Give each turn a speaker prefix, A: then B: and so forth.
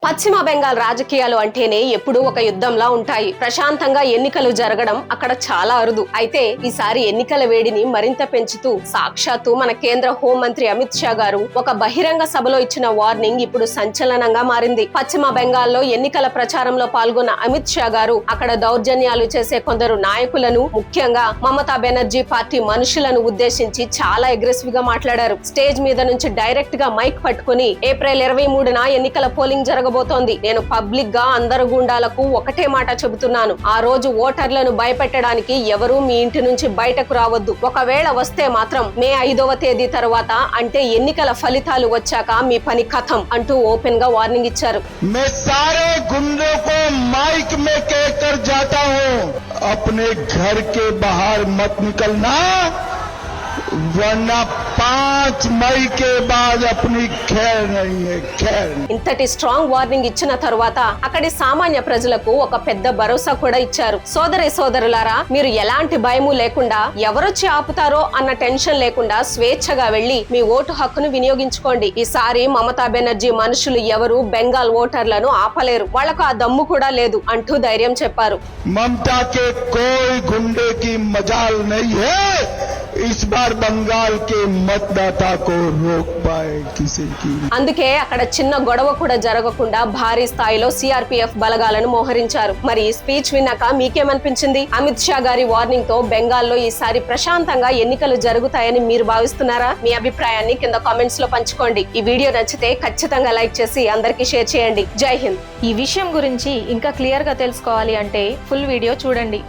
A: పశ్చిమ బెంగాల్ రాజకీయాలు అంటేనే ఎప్పుడూ ఒక యుద్ధంలా ఉంటాయి. ప్రశాంతంగా ఎన్నికలు జరగడం అక్కడ చాలా అరుదు. అయితే ఈసారి ఎన్నికల వేడిని మరింత పెంచుతూ సాక్షాత్తు మన కేంద్ర హోంమంత్రి అమిత్ షా గారు ఒక బహిరంగ సభలో ఇచ్చిన వార్నింగ్ ఇప్పుడు సంచలనంగా మారింది. పశ్చిమ బెంగాల్లో ఎన్నికల ప్రచారంలో పాల్గొన్న అమిత్ షా గారు అక్కడ దౌర్జన్యాలు చేసే కొందరు నాయకులను, ముఖ్యంగా మమతా బెనర్జీ పార్టీ మనుషులను ఉద్దేశించి చాలా అగ్రెసివ్ గా మాట్లాడారు. స్టేజ్ మీద నుంచి డైరెక్ట్ గా మైక్ పట్టుకుని ఏప్రిల్ 23న ఎన్నికల పోలింగ్ జరగబోతోంది. నేను పబ్లిక్ గా అందరు గుండాలకు ఒకటే మాట చెబుతున్నాను. ఆ రోజు ఓటర్లను భయపెట్టడానికి ఎవరూ మీ ఇంటి నుంచి బయటకు రావద్దు. ఒకవేళ వస్తే మాత్రం మే 5వ తేదీ తర్వాత, అంటే ఎన్నికల ఫలితాలు వచ్చాక మీ పని కథం అంటూ ఓపెన్ గా వార్నింగ్ ఇచ్చారు.
B: मैं सारे गुंडों को माइक में कहकर जाता हूं, अपने घर के बाहर मत निकलना, वरना 5 मई के बाद अपनी खैर नहीं है, खैर।
A: ఇంతటి స్ట్రాంగ్ వార్నింగ్ ఇచ్చిన తరువాత అక్కడి సామాన్య ప్రజలకు ఒక పెద్ద భరోసా కూడా ఇచ్చారు. సోదరులారా, మీరు ఎలాంటి భయము లేకుండా, ఎవరొచ్చి ఆపుతారో అన్న టెన్షన్ లేకుండా స్వేచ్ఛగా వెళ్లి మీ ఓటు హక్కును వినియోగించుకోండి. ఈసారి మమతా బెనర్జీ మనుషులు ఎవరు బెంగాల్ ఓటర్లను ఆపలేరు, వాళ్లకు ఆ దమ్ము కూడా లేదు అంటూ ధైర్యం చెప్పారు.
B: ममता के कोई गुंडे की मजाल नहीं है, इस बार बंगाल के मतदाता को रोक पाए किसी की।
A: అందుకే అక్కడ చిన్న గొడవ కూడా జరగకుండా భారీ స్థాయిలో సిఆర్పిఎఫ్ బలగాలను మోహరించారు. మరి ఈ స్పీచ్ విన్నాక మీకేమనిపించింది? అమిత్ షా గారి వార్నింగ్ తో బెంగాల్లో ఈసారి ప్రశాంతంగా ఎన్నికలు జరుగుతాయని మీరు భావిస్తున్నారా? మీ అభిప్రాయాన్ని కింద కామెంట్స్ లో పంచుకోండి. ఈ వీడియో నచ్చితే ఖచ్చితంగా లైక్ చేసి అందరికీ షేర్ చేయండి. జై హింద్.
C: ఈ విషయం గురించి ఇంకా క్లియర్ గా తెలుసుకోవాలి అంటే ఫుల్ వీడియో చూడండి.